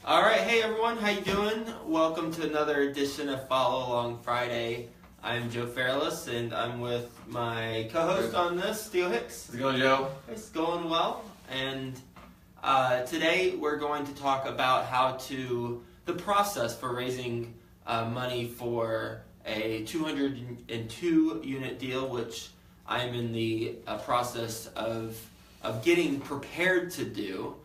All right, hey everyone, how you doing? Welcome to another edition of Follow Along Friday. I'm Joe Fairless, and I'm with my co-host on this, Theo Hicks. How's it going, Joe? It's going well, and today we're going to talk about the process for raising money for a 202 unit deal, which I'm in the process of getting prepared to do.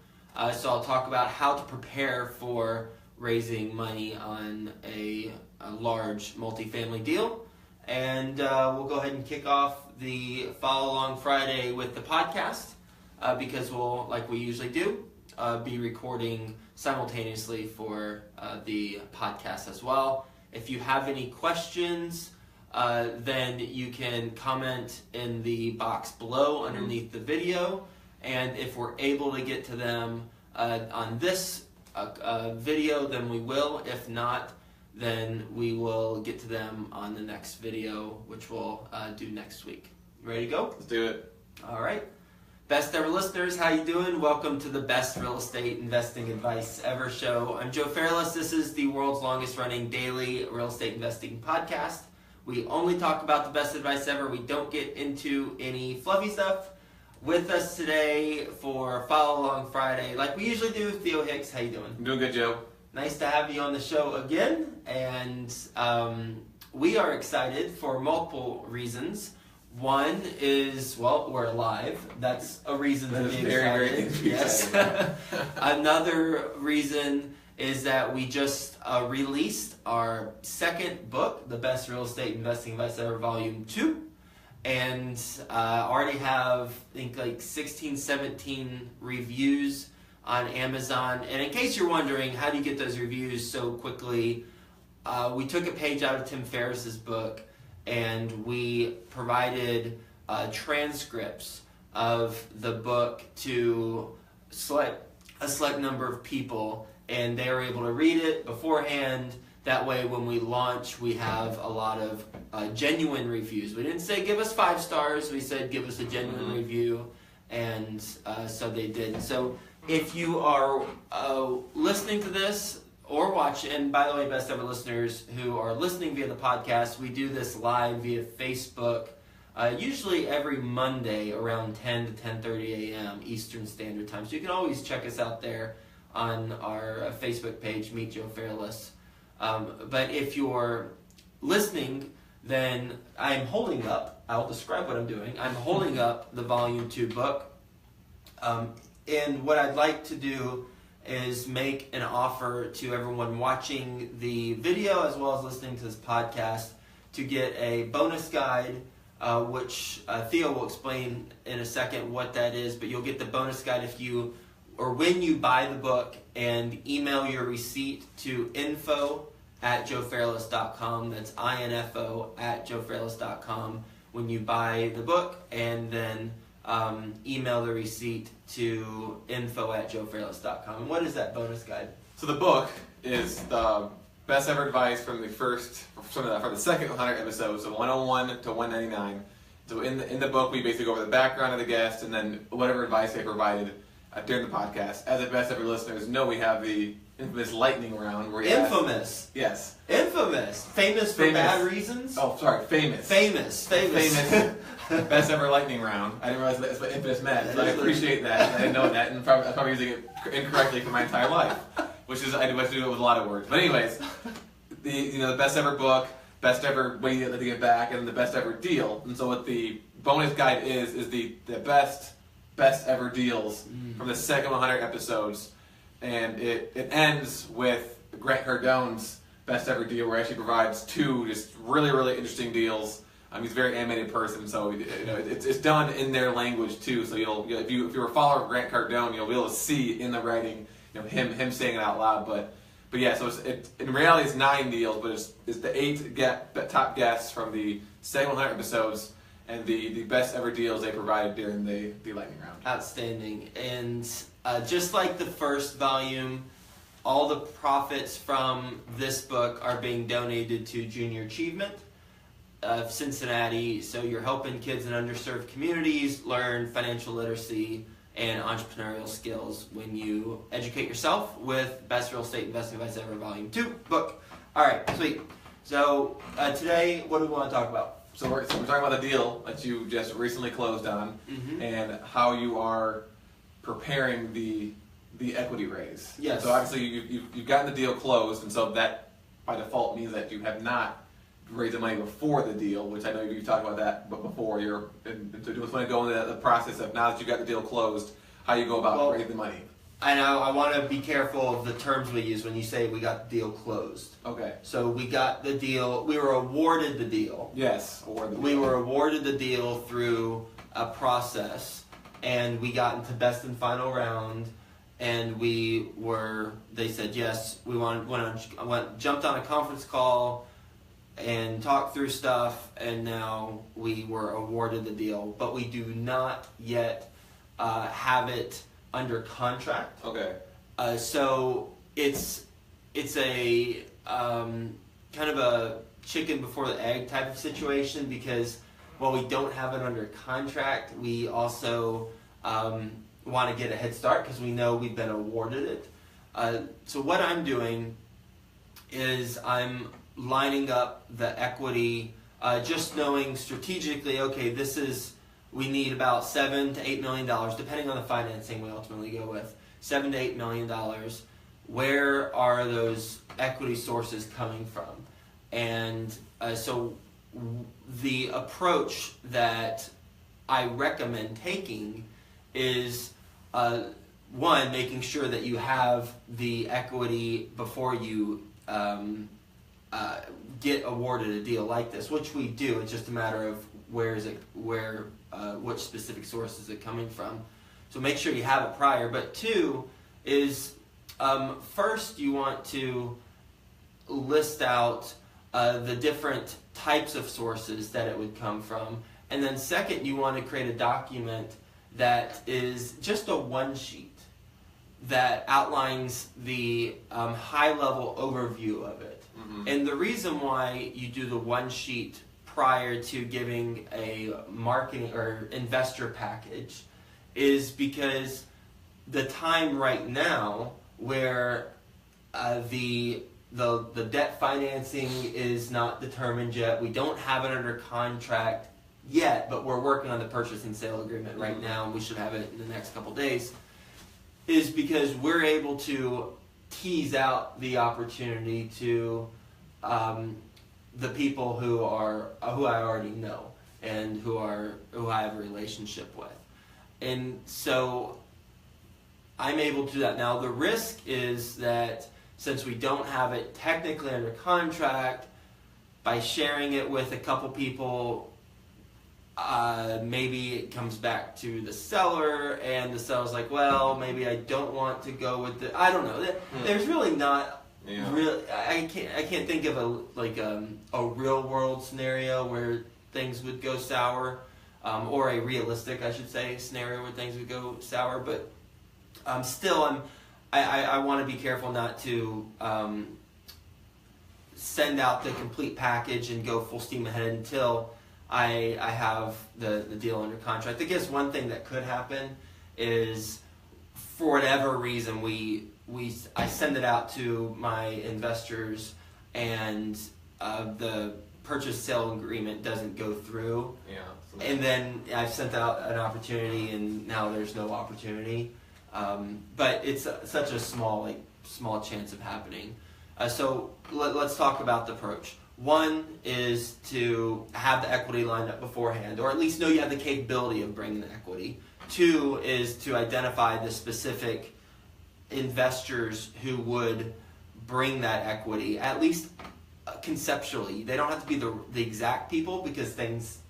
So I'll talk about how to prepare for raising money on a large multifamily deal. And we'll go ahead and kick off the Follow Along Friday with the podcast because we'll, like we usually do, be recording simultaneously for the podcast as well. If you have any questions, then you can comment in the box below underneath the video. And if we're able to get to them on this video, then we will. If not, then we will get to them on the next video, which we'll do next week. You ready to go? Let's do it. All right. Best ever listeners, how you doing? Welcome to the best real estate investing advice ever show. I'm Joe Fairless. This is the world's longest running daily real estate investing podcast. We only talk about the best advice ever. We don't get into any fluffy stuff. With us today for Follow Along Friday, like we usually do, Theo Hicks. How you doing? I'm doing good, Joe. Nice to have you on the show again, and we are excited for multiple reasons. One is, well, we're alive. That's a reason to be excited. Very yes. Another reason is that we just released our second book, The Best Real Estate Investing Advice Ever, Volume 2. And already have, I think, like 16, 17 reviews on Amazon. And in case you're wondering, how do you get those reviews so quickly? We took a page out of Tim Ferriss's book, and we provided transcripts of the book to a select number of people, and they were able to read it beforehand. That way, when we launch, we have a lot of genuine reviews. We didn't say give us 5 stars. We said give us a genuine review, and so they did. So if you are listening to this or watching, and by the way, best ever listeners who are listening via the podcast, we do this live via Facebook, usually every Monday around 10 to 10:30 a.m. Eastern Standard Time. So you can always check us out there on our Facebook page, Meet Joe Fairless. But if you're listening, then I'm holding up, I'll describe what I'm doing. I'm holding up the Volume 2 book. And what I'd like to do is make an offer to everyone watching the video as well as listening to this podcast to get a bonus guide, which Theo will explain in a second what that is. But you'll get the bonus guide when you buy the book and email your receipt to info@joefairless.com. That's info@joefairless.com when you buy the book, and then email the receipt to info@joefairless.com. And what is that bonus guide? So the book is the best ever advice from the second 100 episodes, so 101 to 199. So in the book, we basically go over the background of the guest and then whatever advice they provided during the podcast. As the best ever listeners know, we have the infamous lightning round. Infamous? Yes. Infamous. Famous for bad reasons? Oh, sorry, famous. Famous. Best ever lightning round. I didn't realize that's what infamous meant, so I appreciate that. I didn't know that, and I'm probably using it incorrectly for my entire life, which is I do it with a lot of words. But anyways, the best ever book, best ever way to get back, and the best ever deal. And so what the bonus guide is the best ever deals from the second 100 episodes, and it ends with Grant Cardone's best ever deal, where he actually provides 2 just really, really interesting deals. He's a very animated person, so it's done in their language too. So if you're a follower of Grant Cardone, you'll be able to see in the writing, him saying it out loud. But yeah, so it's in reality it's 9 deals, but it's the 8 top guests from the second 100 episodes, and the best ever deals they provided during the lightning round. Outstanding. And just like the first volume, all the profits from this book are being donated to Junior Achievement of Cincinnati. So you're helping kids in underserved communities learn financial literacy and entrepreneurial skills when you educate yourself with Best Real Estate Investing Advice Ever Volume 2 book. All right, sweet. So today, what do we want to talk about? So we're talking about the deal that you just recently closed on, and how you are preparing the equity raise. Yes. So obviously you've gotten the deal closed, and so that by default means that you have not raised the money before the deal, which I know you talked about that, but before so just want to go into the process of now that you got the deal closed, how you go about raising the money. I know I want to be careful of the terms we use when you say we got the deal closed. Okay. So we got the deal. We were awarded the deal. Yes. We were awarded the deal through a process, and we got into best and final round, and they said yes. We jumped on a conference call and talked through stuff, and now we were awarded the deal, but we do not yet have it under contract. Okay. So it's a kind of a chicken before the egg type of situation, because while we don't have it under contract, we also want to get a head start because we know we've been awarded it. So what I'm doing is I'm lining up the equity, just knowing strategically, okay, we need about $7 to $8 million, depending on the financing we ultimately go with. $7 to $8 million. Where are those equity sources coming from? And so the approach that I recommend taking is one, making sure that you have the equity before you get awarded a deal like this, which we do. It's just a matter of which specific source is it coming from. So make sure you have it prior. But two is first you want to list out the different types of sources that it would come from, and then second you want to create a document that is just a one sheet that outlines the high-level overview of it. And the reason why you do the one sheet prior to giving a marketing or investor package is because the time right now where the debt financing is not determined yet, we don't have it under contract yet, but we're working on the purchase and sale agreement right now, and we should have it in the next couple days, is because we're able to tease out the opportunity to the people who I already know and who I have a relationship with. And so I'm able to do that. Now the risk is that since we don't have it technically under contract, by sharing it with a couple people, maybe it comes back to the seller, and the seller's like, well, maybe I don't want to go with the. I don't know. There's really not. Yeah. Really, I can't think of a real world scenario where things would go sour, or a realistic, I should say, scenario where things would go sour. But still, I want to be careful not to send out the complete package and go full steam ahead until I have the deal under contract. I guess one thing that could happen is, for whatever reason, I send it out to my investors, and the purchase sale agreement doesn't go through. Yeah. And then I've sent out an opportunity, and now there's no opportunity. But it's such a small chance of happening. So let's talk about the approach. One is to have the equity lined up beforehand, or at least know you have the capability of bringing the equity. Two is to identify the specific investors who would bring that equity, at least conceptually. They don't have to be the exact people, because things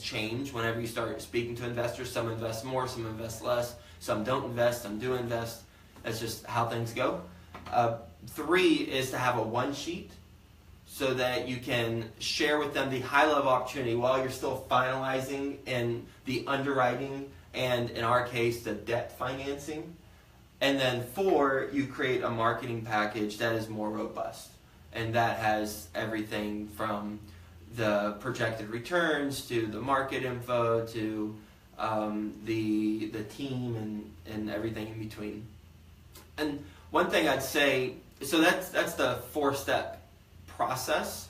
change whenever you start speaking to investors. Some invest more, some invest less, some don't invest, some do invest. That's just how things go. Three is to have a one sheet so that you can share with them the high level opportunity while you're still finalizing in the underwriting and, in our case, the debt financing. And then four, you create a marketing package that is more robust, and that has everything from the projected returns to the market info to the team and everything in between. And one thing I'd say, so that's the 4-step process.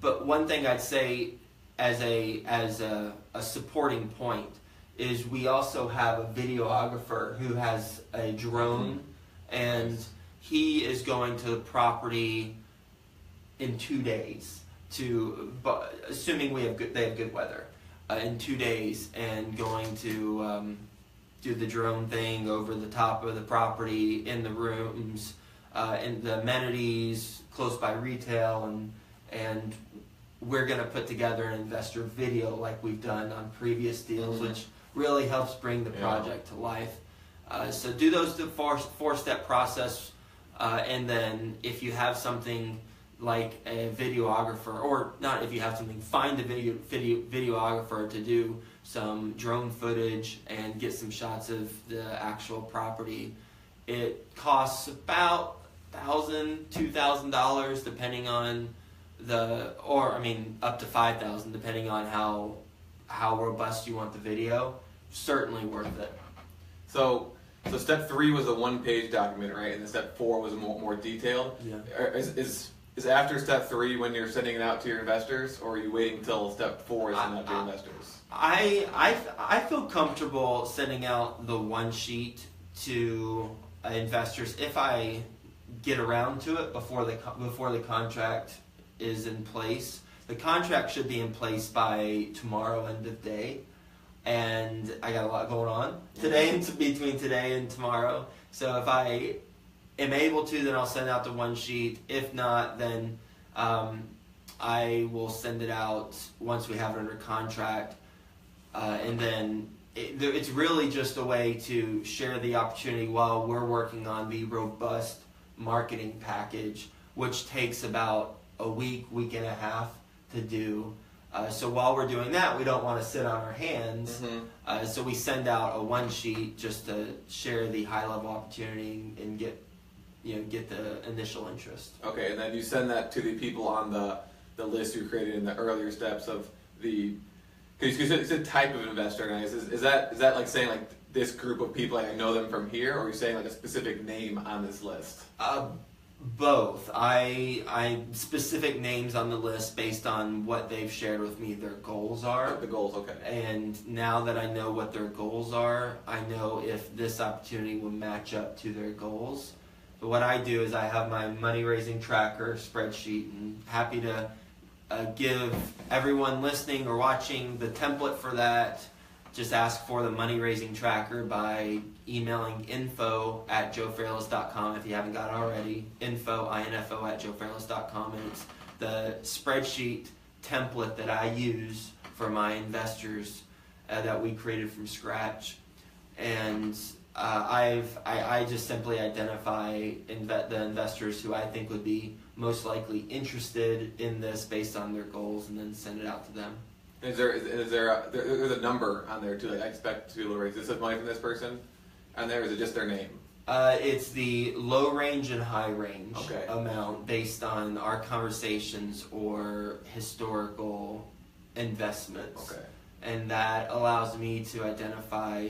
But one thing I'd say as a supporting point is we also have a videographer who has a drone, and he is going to the property in 2 days assuming they have good weather, in 2 days, and going to do the drone thing over the top of the property, in the rooms, in the amenities, close by retail, and we're going to put together an investor video like we've done on previous deals, which really helps bring the project to life. So do those the 4-step process, and then if you have something like a videographer, or not if you have something, find a videographer to do some drone footage and get some shots of the actual property. It costs about $1,000, $2,000 depending on up to $5,000 depending on how robust you want the video. Certainly worth it. So step 3 was a 1-page document, right? And then step 4 was more detailed. Yeah. Is after step 3 when you're sending it out to your investors, or are you waiting until step 4 is sent out to your investors? I feel comfortable sending out the 1 sheet to investors if I get around to it before the contract is in place. The contract should be in place by tomorrow, end of day, and I got a lot going on today and between today and tomorrow. So if I am able to, then I'll send out the 1 sheet. If not, then I will send it out once we have it under contract, and then it's really just a way to share the opportunity while we're working on the robust marketing package, which takes about a week and a half to do. So while we're doing that, we don't want to sit on our hands. So we send out a 1 sheet just to share the high-level opportunity and get the initial interest. Okay, and then you send that to the people on the list you created in the earlier steps of the. Because you said type of investor, guys. Is that like saying like this group of people, like I know them from here, or are you saying like a specific name on this list? Both. I specific names on the list based on what they've shared with me their goals are. The goals, okay. And now that I know what their goals are, I know if this opportunity will match up to their goals. But what I do is I have my money raising tracker spreadsheet, and happy to give everyone listening or watching the template for that. Just ask for the money raising tracker by emailing info@joefairless.com if you haven't got it already. info@joefairless.com, and it's the spreadsheet template that I use for my investors that we created from scratch. And I just simply identify the investors who I think would be most likely interested in this based on their goals, and then send it out to them. There's a number on there too? Like I expect to be able to raise this money from this person on there, or is it just their name? It's the low range and high range amount based on our conversations or historical investments. Okay. And that allows me to identify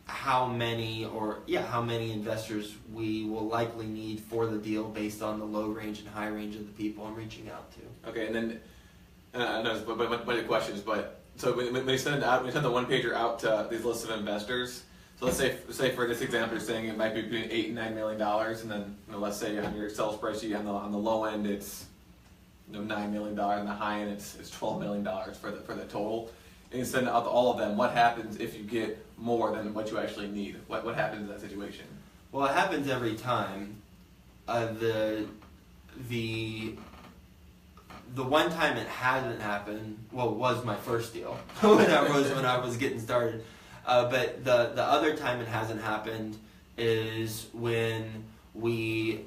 how many investors we will likely need for the deal based on the low range and high range of the people I'm reaching out to. Okay, and then I know, but the questions. But so when you send the 1-pager out to these lists of investors, so let's say for this example, you're saying it might be between $8 and $9 million, and then let's say on your Excel spreadsheet on the low end it's $9 million, and the high end it's $12 million for the total. And you send out to all of them. What happens if you get more than what you actually need? What happens in that situation? Well, it happens every time. The one time it hasn't happened, well, it was my first deal when I was getting started. But the other time it hasn't happened is when we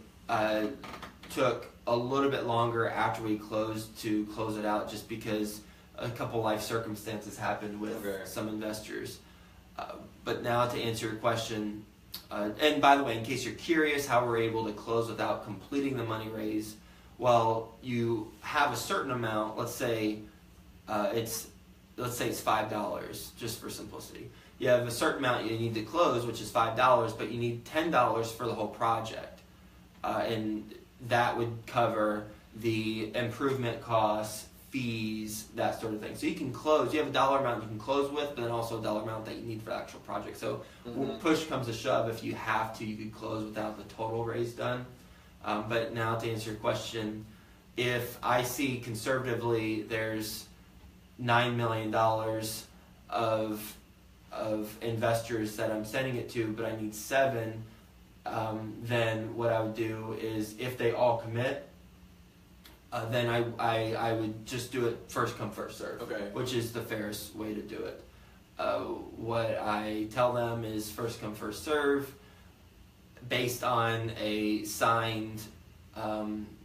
took a little bit longer after we closed to close it out, just because a couple life circumstances happened with some investors. But now to answer your question, and by the way, in case you're curious how we're able to close without completing the money raise, well, you have a certain amount, let's say it's let's say it's $5, just for simplicity. You have a certain amount you need to close, which is $5, but you need $10 for the whole project. And that would cover the improvement costs, fees, that sort of thing. So you can close, you have a dollar amount you can close with, but then also a dollar amount that you need for the actual project. So when push comes to shove, if you have to, you could close without the total raise done. But now to answer your question, if I see conservatively there's $9 million of investors that I'm sending it to, but I need 7, then what I would do is if they all commit, then I would just do it first come first serve, which is the fairest way to do it. What I tell them is first come first serve, based on a signed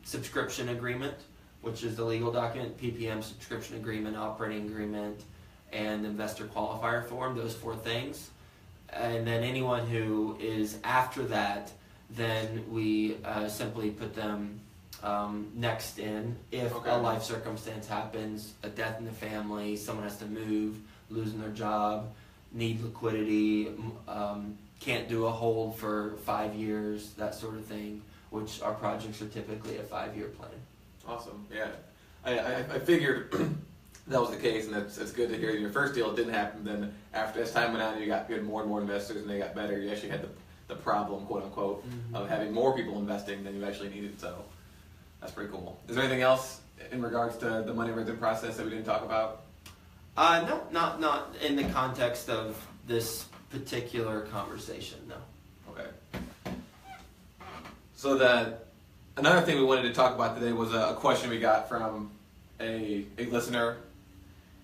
subscription agreement, which is the legal document, PPM subscription agreement, operating agreement, and investor qualifier form, those 4 things. And then anyone who is after that, then we simply put them next in. If a life circumstance happens, a death in the family, someone has to move, losing their job, need liquidity, can't do a hold for 5 years, that sort of thing, which our projects are typically a 5-year plan. Awesome. Yeah, I figured that was the case, and it's good to hear. Your first deal didn't happen. Then after as time went on, you had more and more investors, and they got better. You actually had the problem, quote unquote, of having more people investing than you actually needed. So that's pretty cool. Is there anything else in regards to the money raising process that we didn't talk about? No, not in the context of this particular conversation. No. Okay. So another thing we wanted to talk about today was a question we got from a listener,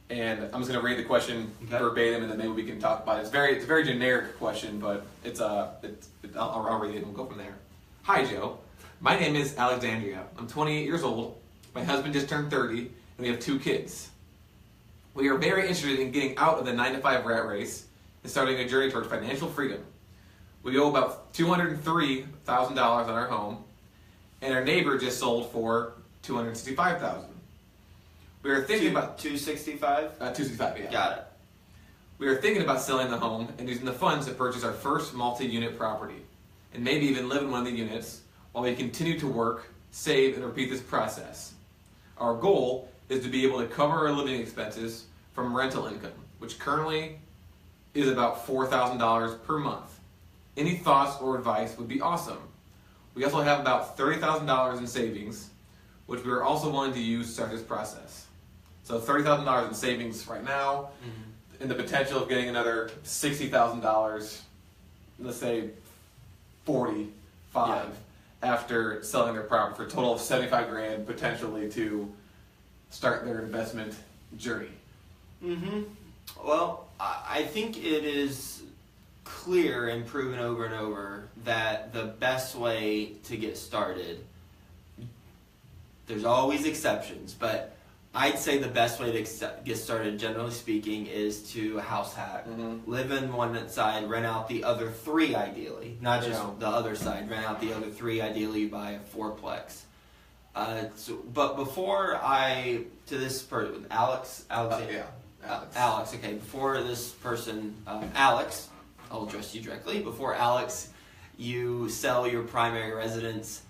and I'm just going to read the question verbatim, and then maybe we can talk about it. It's a very generic question, but I'll read it and we'll go from there. Hi Joe, my name is Alexandria. I'm 28 years old. My husband just turned 30, and we have 2 kids. We are very interested in getting out of the 9-to-5 rat race and starting a journey towards financial freedom. We owe about $203,000 on our home, and our neighbor just sold for $265,000. We are thinking about $265. $265, yeah. Got it. We are thinking about selling the home and using the funds to purchase our first multi-unit property, and maybe even live in one of the units while we continue to work, save, and repeat this process. Our goal is to be able to cover our living expenses from rental income, which currently is about $4,000 per month. Any thoughts or advice would be awesome. We also have about $30,000 in savings, which we are also willing to use to start this process. So $30,000 in savings right now, and the potential of getting another $60,000, let's say 45, after selling their property, for a total of $75,000 potentially to start their investment journey. Well, I think it is clear and proven over and over that the best way to get started, there's always exceptions, but I'd say the best way to get started, generally speaking, is to house hack. Live in one side, rent out the other 3 ideally. Not just the other side, rent out the other 3 ideally, you buy a 4-plex. But before to this person, Alex, okay, before this person, Alex, I'll address you directly. Before Alex, you sell your primary residence,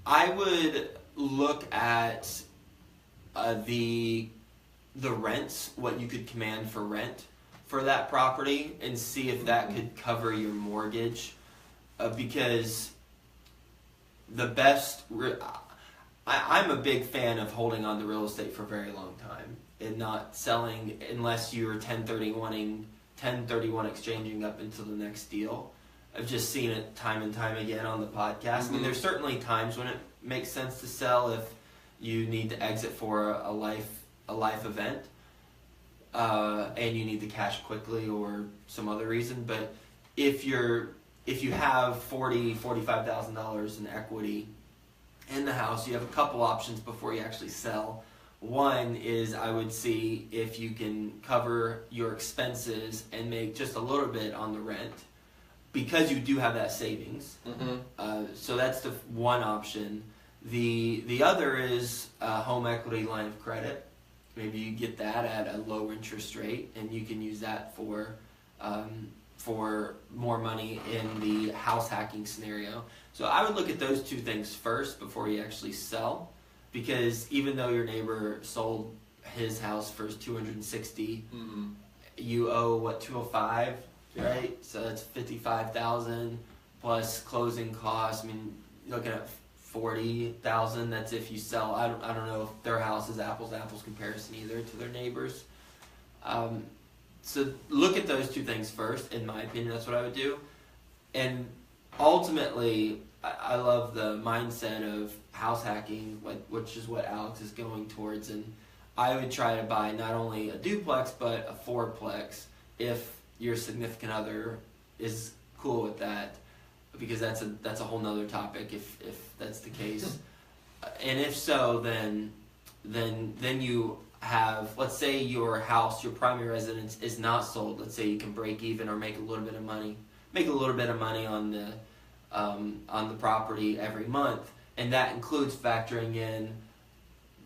I would look at the rents, what you could command for rent for that property, and see if that could cover your mortgage, because the best. I'm a big fan of holding on to real estate for a very long time and not selling unless you're 1031 exchanging up into the next deal. I've just seen it time and time again on the podcast. I mean, there's certainly times when it makes sense to sell if you need to exit for a life event, and you need the cash quickly or some other reason. But if you have $45,000 in equity in the house, you have a couple options before you actually sell. One is I would see if you can cover your expenses and make just a little bit on the rent, because you do have that savings. So that's the one option. The other is a home equity line of credit. maybe you get that at a low interest rate, and you can use that for more money in the house hacking scenario. So I would look at those two things first before you actually sell, because even though your neighbor sold his house for $260, you owe what, $205, right? So that's $55,000 plus closing costs. I mean, you're looking at $40,000. That's if you sell. I don't know if their house is apples to apples comparison either to their neighbors. So look at those two things first. In my opinion, that's what I would do. And ultimately, I love the mindset of house hacking, which is what Alex is going towards. And I would try to buy not only a duplex but a fourplex if your significant other is cool with that, because that's a whole nother topic if that's the case. And if so, then you have, let's say your house, your primary residence is not sold. Let's say you can break even or make a little bit of money on the property every month, and that includes factoring in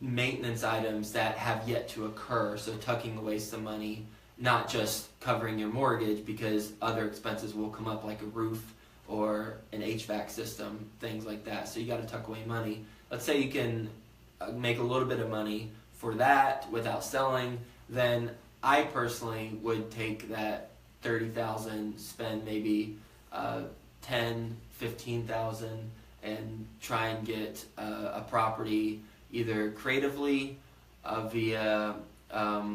maintenance items that have yet to occur. So tucking away some money, not just covering your mortgage, because other expenses will come up like a roof or an HVAC system, things like that. So you got to tuck away money. Let's say you can make a little bit of money for that without selling, then I personally would take that $30,000, spend maybe $10,000-$15,000, and try and get a property either creatively via a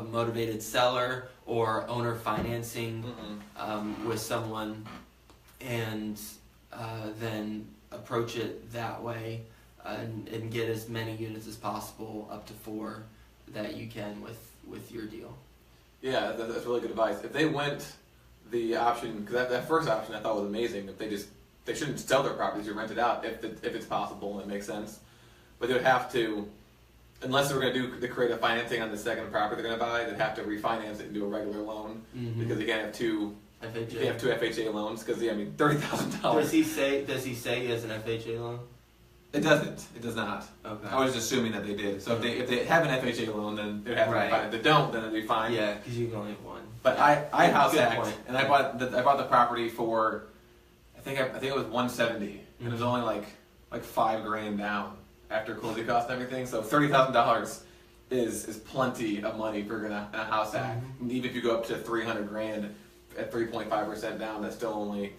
motivated seller or owner financing with someone, and then approach it that way, and get as many units as possible, up to 4 that you can with your deal. Yeah, that's really good advice. If they went the option, because that first option I thought was amazing. If they shouldn't sell their properties or rent it out if it's possible and it makes sense, but they would have to, unless they were going to do the creative financing on the second property they're going to buy, they'd have to refinance it and do a regular loan, because they can't have two. FHA. They have 2 FHA loans, because $30,000. Does he say he has an FHA loan? It doesn't. It does not. Okay. I was just assuming that they did. So if they have an FHA loan, then they'd have to refinance. If they don't, then it'd be fine. Yeah, because you can only have one. But I house hacked, and I bought the property for, I think it was $170, and it was only like $5,000 down after closing costs and everything. So $30,000 is plenty of money for a house hack. And even if you go up to $300,000 at 3.5% down, that's still only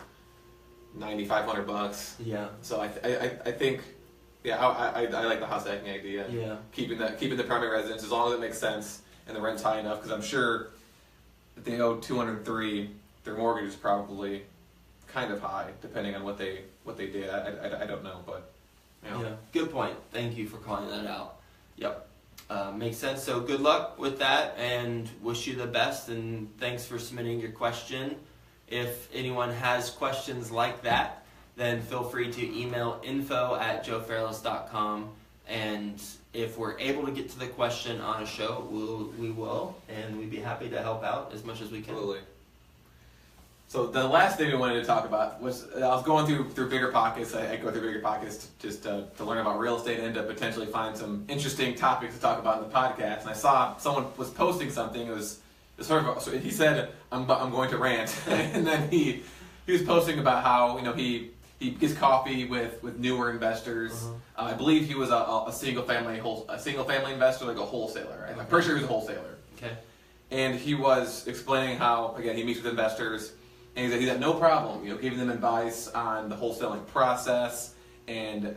$9,500. Yeah. So I think, I like the house hacking idea. Yeah. Keeping the primary residence as long as it makes sense and the rent's high enough, because I'm sure if they owe $203,000, their mortgage is probably kind of high, depending on what they did. I don't know, but yeah. Good point. Thank you for calling that out. Yep. Makes sense. So good luck with that, and wish you the best, and thanks for submitting your question. If anyone has questions like that, then feel free to email info@joefairless.com, and if we're able to get to the question on a show, we will, and we'd be happy to help out as much as we can. Absolutely. So the last thing we wanted to talk about was, I was going through Bigger Pockets. I go through Bigger Pockets just to learn about real estate and to potentially find some interesting topics to talk about in the podcast. And I saw someone was posting something. It was sort of, he said, I'm going to rant. And then he was posting about how, he gets coffee with newer investors. I believe he was a single family investor, like a wholesaler. Right? I'm pretty sure he was a wholesaler. Okay. And he was explaining how, again, he meets with investors, and he's had no problem, giving them advice on the wholesaling process and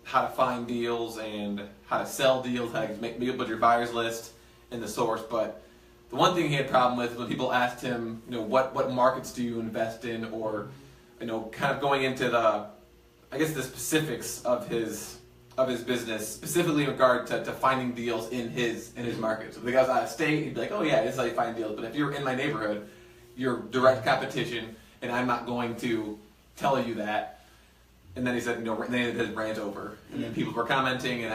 how to find deals and how to sell deals, how to make build your buyers list and the source. But the one thing he had a problem with when people asked him, what markets do you invest in, or kind of going into the specifics of his business, specifically in regard to finding deals in his market. So if the guy's out of state, he'd be like, oh yeah, this is how you find deals. But if you're in my neighborhood, you're direct competition, and I'm not going to tell you that. And then he said, then his rant over, and then people were commenting, and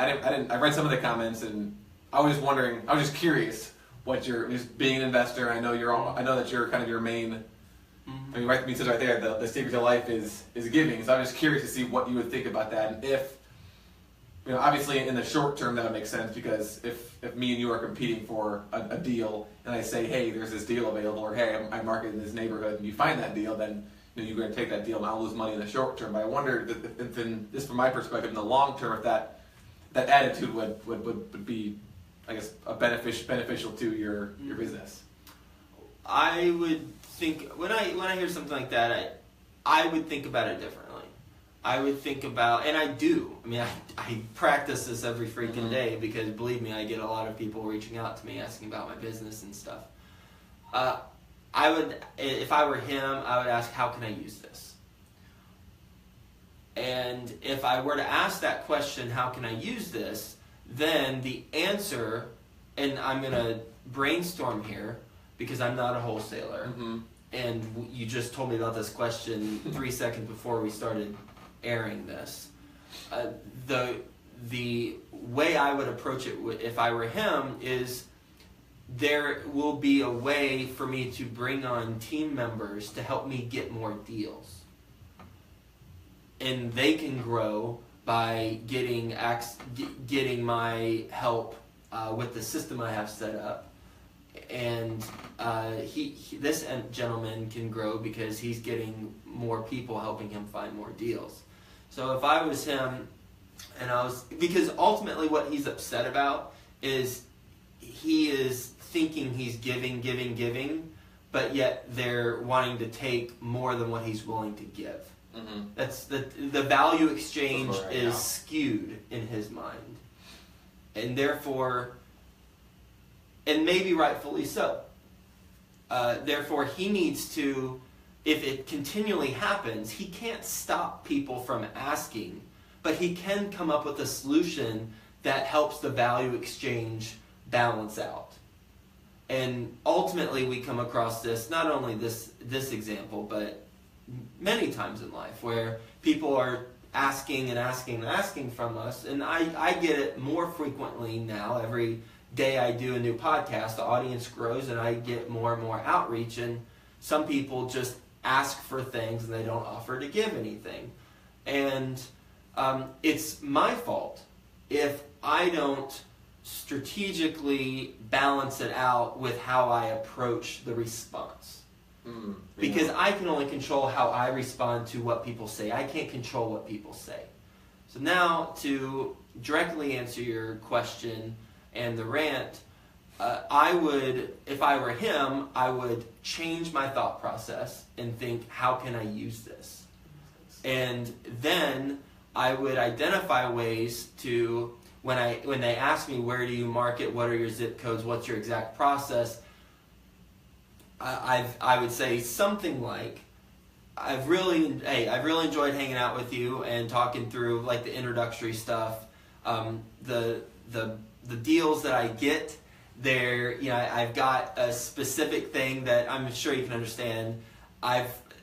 I read some of the comments, and I was just wondering, I was just curious what just being an investor. I know that you're kind of your main. I mean, it says right there, the secret to life is giving. So I'm just curious to see what you would think about that, and if obviously in the short term that would make sense, because if me and you are competing for a deal, and I say, hey, there's this deal available, or hey, I'm marketing in this neighborhood, and you find that deal, then you're going to take that deal, and I'll lose money in the short term. But I wonder, if just from my perspective, in the long term, if that attitude would be, I guess, beneficial to your business. I would think when I hear something like that, I would think about it differently. I would think about, and I do. I mean, I practice this every freaking day, because believe me, I get a lot of people reaching out to me asking about my business and stuff. I would, if I were him, I would ask, how can I use this? And if I were to ask that question, how can I use this? Then the answer, and I'm going to brainstorm here because I'm not a wholesaler, and you just told me about this question 3 seconds before we started airing this. The way I would approach it if I were him is, there will be a way for me to bring on team members to help me get more deals. And they can grow by getting my help with the system I have set up. And this gentleman can grow because he's getting more people helping him find more deals. So if I was him, because ultimately what he's upset about is he is thinking he's giving, but yet they're wanting to take more than what he's willing to give. That's the value exchange is skewed in his mind, and therefore, and maybe rightfully so. Therefore, he needs to, if it continually happens, he can't stop people from asking, but he can come up with a solution that helps the value exchange balance out. And ultimately, we come across this, not only this example, but many times in life, where people are asking from us, and I get it more frequently now. Every day I do a new podcast, the audience grows, and I get more and more outreach, and some people just ask for things and they don't offer to give anything. And it's my fault if I don't strategically balance it out with how I approach the response. Because I can only control how I respond to what people say. I can't control what people say. So now, to directly answer your question and the rant, I would, if I were him, I would change my thought process and think, how can I use this? And then I would identify ways to, when they ask me, where do you market, what are your zip codes, what's your exact process, I would say something like, I've really enjoyed hanging out with you and talking through like the introductory stuff, the deals that I get there. I've got a specific thing that I'm sure you can understand.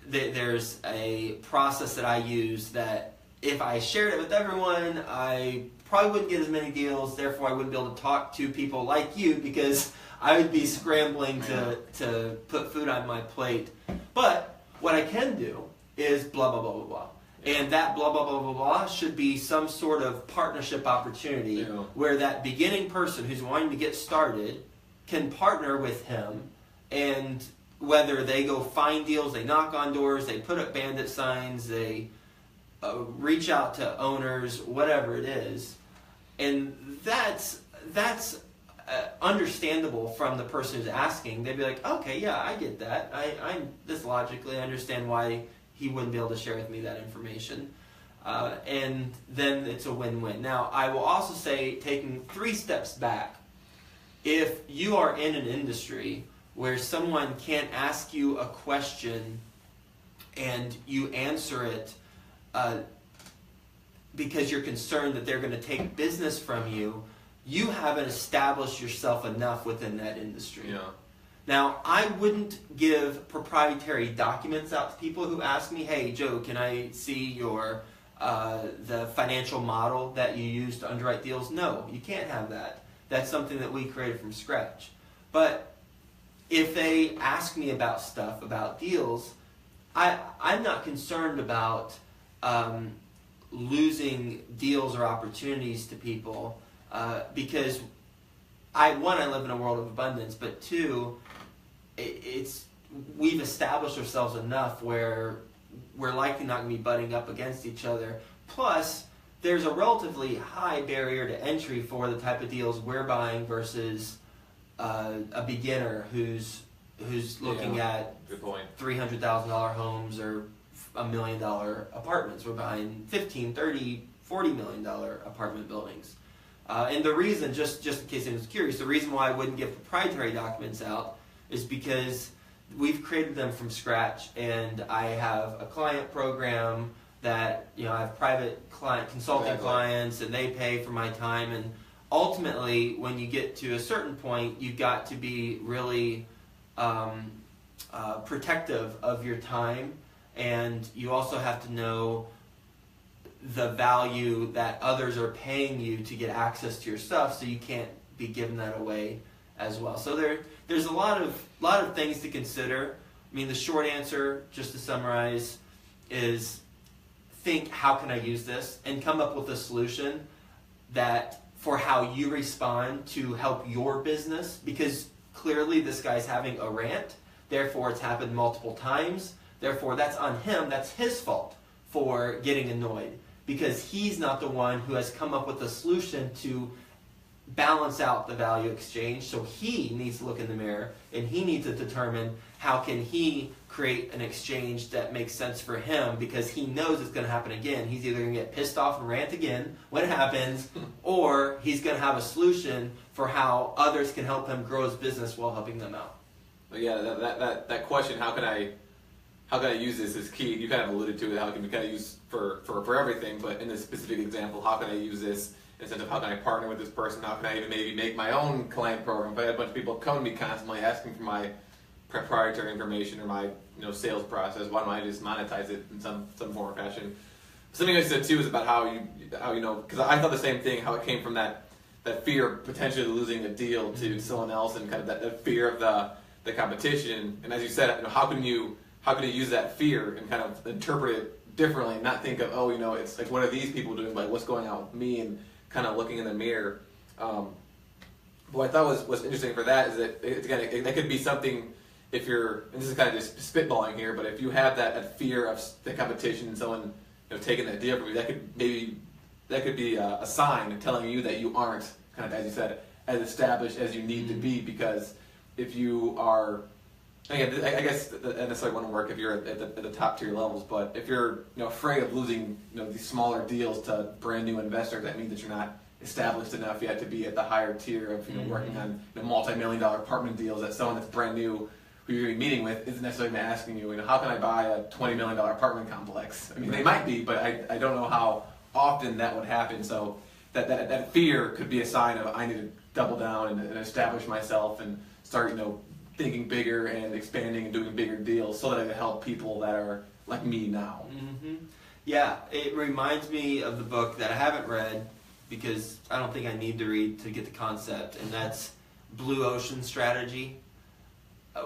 There's a process that I use that if I shared it with everyone, I probably wouldn't get as many deals. Therefore, I wouldn't be able to talk to people like you, because I would be scrambling to put food on my plate. But what I can do is blah, blah, blah, blah, blah. And that blah, blah, blah, blah, blah should be some sort of partnership opportunity where that beginning person who's wanting to get started can partner with him, and whether they go find deals, they knock on doors, they put up bandit signs, they reach out to owners, whatever it is. And that's understandable from the person who's asking. They'd be like, okay, yeah, I get that. I this logically, I understand why he wouldn't be able to share with me that information. And then it's a win-win. Now, I will also say, taking 3 steps back, if you are in an industry where someone can't ask you a question and you answer it because you're concerned that they're going to take business from you, you haven't established yourself enough within that industry. Now, I wouldn't give proprietary documents out to people who ask me, hey, Joe, can I see your the financial model that you use to underwrite deals? No, you can't have that. That's something that we created from scratch. But if they ask me about stuff, about deals, I'm not concerned about losing deals or opportunities to people because one, I live in a world of abundance, but two, we've established ourselves enough where we're likely not going to be butting up against each other. Plus, there's a relatively high barrier to entry for the type of deals we're buying versus a beginner who's looking at $300,000 homes or $1 million apartments. We're buying $15, $30, $40 million apartment buildings. And the reason, just in case anyone's curious, the reason why I wouldn't give proprietary documents out is because we've created them from scratch, and I have a client program that, I have private client consulting clients, and they pay for my time. And ultimately, when you get to a certain point, you've got to be really protective of your time, and you also have to know the value that others are paying you to get access to your stuff, so you can't be giving that away as well. So there's a lot of things to consider. I mean, the short answer, just to summarize, is think, how can I use this, and come up with a solution that for how you respond to help your business, because clearly this guy's having a rant, therefore it's happened multiple times, therefore that's on him, that's his fault for getting annoyed, because he's not the one who has come up with a solution to balance out the value exchange. So he needs to look in the mirror, and he needs to determine how can he create an exchange that makes sense for him, because he knows it's going to happen again. He's either going to get pissed off and rant again when it happens, or he's going to have a solution for how others can help him grow his business while helping them out. But yeah, that question, how can I use this, is key. You kind of alluded to it, how it can be kind of used for everything, but in this specific example, how can I use this in the sense of how can I partner with this person, how can I even maybe make my own client program. If I had a bunch of people come to me constantly asking for my proprietary information or my sales process, why don't I just monetize it in some form or fashion? Something I said too is about how because I thought the same thing, how it came from that fear of potentially losing a deal to someone else, and kind of that fear of the competition. And as you said, how can you use that fear and kind of interpret it differently, and not think of, it's like, what are these people doing, like what's going on with me, and kind of looking in the mirror. What I thought was interesting for that is that that could be something, if you're, and this is kind of just spitballing here, but if you have that fear of the competition and someone taking that deal from you, that could be a sign telling you that you aren't, kind of as you said, as established as you need to be. Because if you are, again, I guess that necessarily wouldn't work if you're at the top tier levels, but if you're afraid of losing these smaller deals to brand new investors, that means that you're not established enough yet to be at the higher tier of working on multi-million-dollar apartment deals, that someone that's brand new who you're going to be meeting with isn't necessarily asking you, how can I buy a $20 million apartment complex? I mean, they might be, but I don't know how often that would happen. So that fear could be a sign of, I need to double down and establish myself and start thinking bigger and expanding and doing bigger deals, so that I can help people that are like me now. Mm-hmm. Yeah, it reminds me of the book that I haven't read, because I don't think I need to read to get the concept, and that's Blue Ocean Strategy,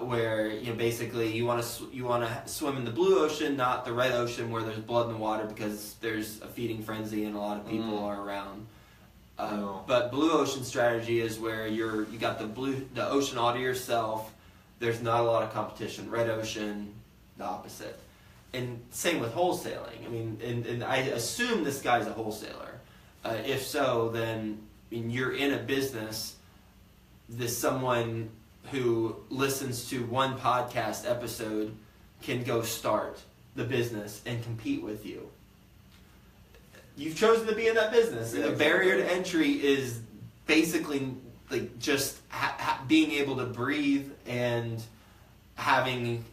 where basically you want to swim in the blue ocean, not the red ocean where there's blood in the water because there's a feeding frenzy and a lot of people are around. But blue ocean strategy is where you got the ocean all to yourself. There's not a lot of competition. Red ocean, the opposite. And same with wholesaling. I mean, and I assume this guy's a wholesaler. If so, then you're in a business. This someone who listens to one podcast episode can go start the business and compete with you. You've chosen to be in that business. And the barrier to entry is basically like just being able to breathe and having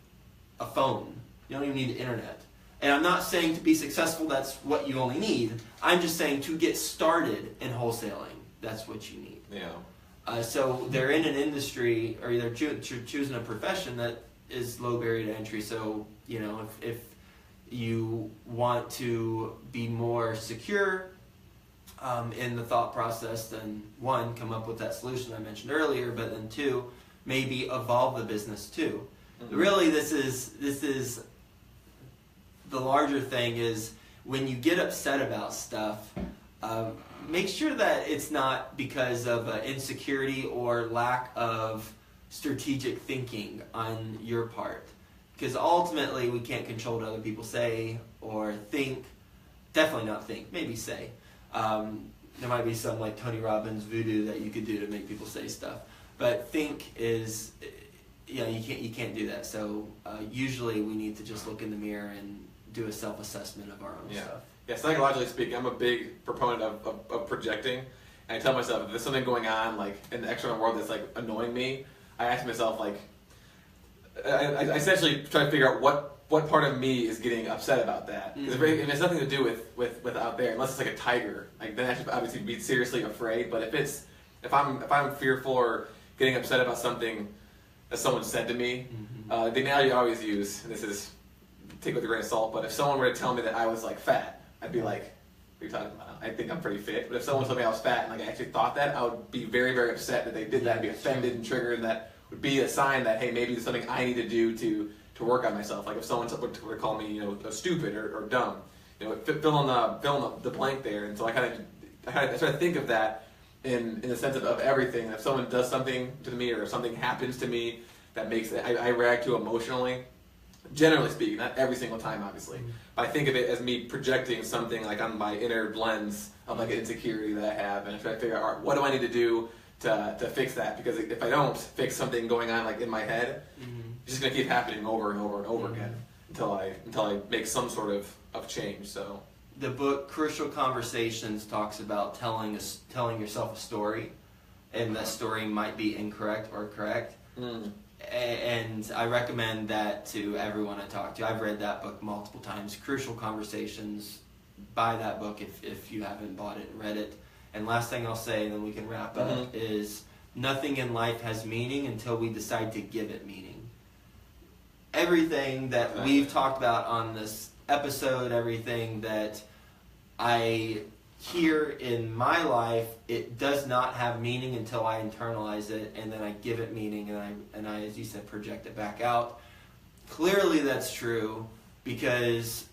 a phone. You don't even need the internet. And I'm not saying to be successful that's what you only need. I'm just saying to get started in wholesaling, that's what you need. Yeah. So they're in an industry, or they're choosing a profession that is low barrier to entry. So if you want to be more secure in the thought process, then one, come up with that solution I mentioned earlier, but then two, maybe evolve the business too. Mm-hmm. Really, this is the larger thing is when you get upset about stuff, make sure that it's not because of insecurity or lack of strategic thinking on your part. Because ultimately, we can't control what other people say or think. Definitely not think, maybe say. There might be some like Tony Robbins voodoo that you could do to make people say stuff. But think is, you can't do that. So usually we need to just look in the mirror and do a self-assessment of our own stuff. Yeah, psychologically speaking, I'm a big proponent of projecting. And I tell myself, if there's something going on like in the external world that's like annoying me, I ask myself like, I essentially try to figure out what part of me is getting upset about that. Because if it has nothing to do with out there, unless it's like a tiger, like then I should obviously be seriously afraid. But if I'm fearful or getting upset about something that someone said to me, the analogy I always use, and this is take it with a grain of salt, but if someone were to tell me that I was like fat, I'd be like, what are you talking about? I think I'm pretty fit. But if someone told me I was fat and like I actually thought that, I would be very, very upset that they did that, and be offended and triggered, and that would be a sign that, hey, maybe there's something I need to do to work on myself. Like if someone were to call me, stupid or dumb, fill in the blank there. And so I try to think of that in the sense of everything. If someone does something to me or something happens to me that makes it, I react to emotionally. Generally speaking, not every single time, obviously, but I think of it as me projecting something like on my inner lens of like an insecurity that I have, and I try to figure out, all right, what do I need to do to fix that? Because if I don't fix something going on like in my head, it's just gonna keep happening over and over and over again until I make some sort of change. So the book Crucial Conversations talks about telling yourself a story, and that story might be incorrect or correct. And I recommend that to everyone I talk to. I've read that book multiple times. Crucial Conversations. Buy that book if you haven't bought it and read it. And last thing I'll say, and then we can wrap up, is nothing in life has meaning until we decide to give it meaning. Everything that we've talked about on this episode, everything that I hear in my life, it does not have meaning until I internalize it, and then I give it meaning, and I, as you said, project it back out. Clearly that's true, because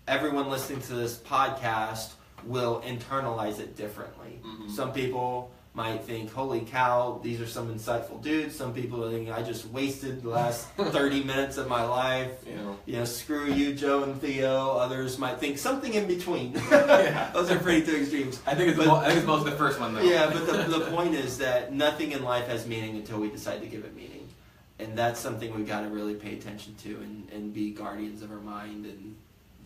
everyone listening to this podcast will internalize it differently. Some people might think, holy cow, these are some insightful dudes. Some people think, I just wasted the last 30 minutes of my life. Screw you, Joe and Theo. Others might think something in between. Those are pretty two extremes. I think it's most the first one, though. Yeah, but the point is that nothing in life has meaning until we decide to give it meaning. And that's something we've got to really pay attention to and be guardians of our mind and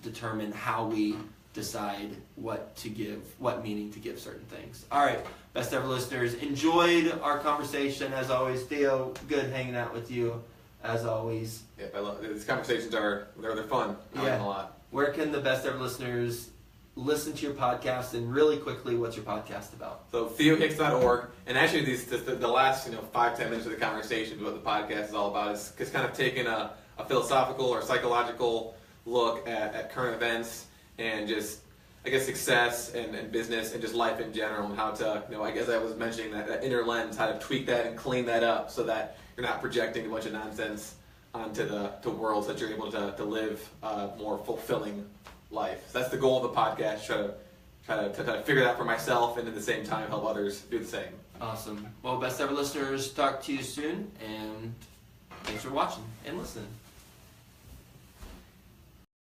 determine how we decide what meaning to give certain things. All right, best ever listeners, enjoyed our conversation as always. Theo, good hanging out with you as always. Yeah, I love these conversations. They're fun. I like them a lot. Where can the best ever listeners listen to your podcast? And really quickly, what's your podcast about? So theohicks.org, and actually the last 5-10 minutes of the conversation, what the podcast is all about, is kind of taking a philosophical or psychological look at current events and just, I guess, success and business and just life in general, and how to, I guess I was mentioning that inner lens, how to tweak that and clean that up so that you're not projecting a bunch of nonsense onto the world, so that you're able to live a more fulfilling life. So that's the goal of the podcast, try to figure that out for myself, and at the same time help others do the same. Awesome. Well, best ever listeners, talk to you soon, and thanks for watching and listening.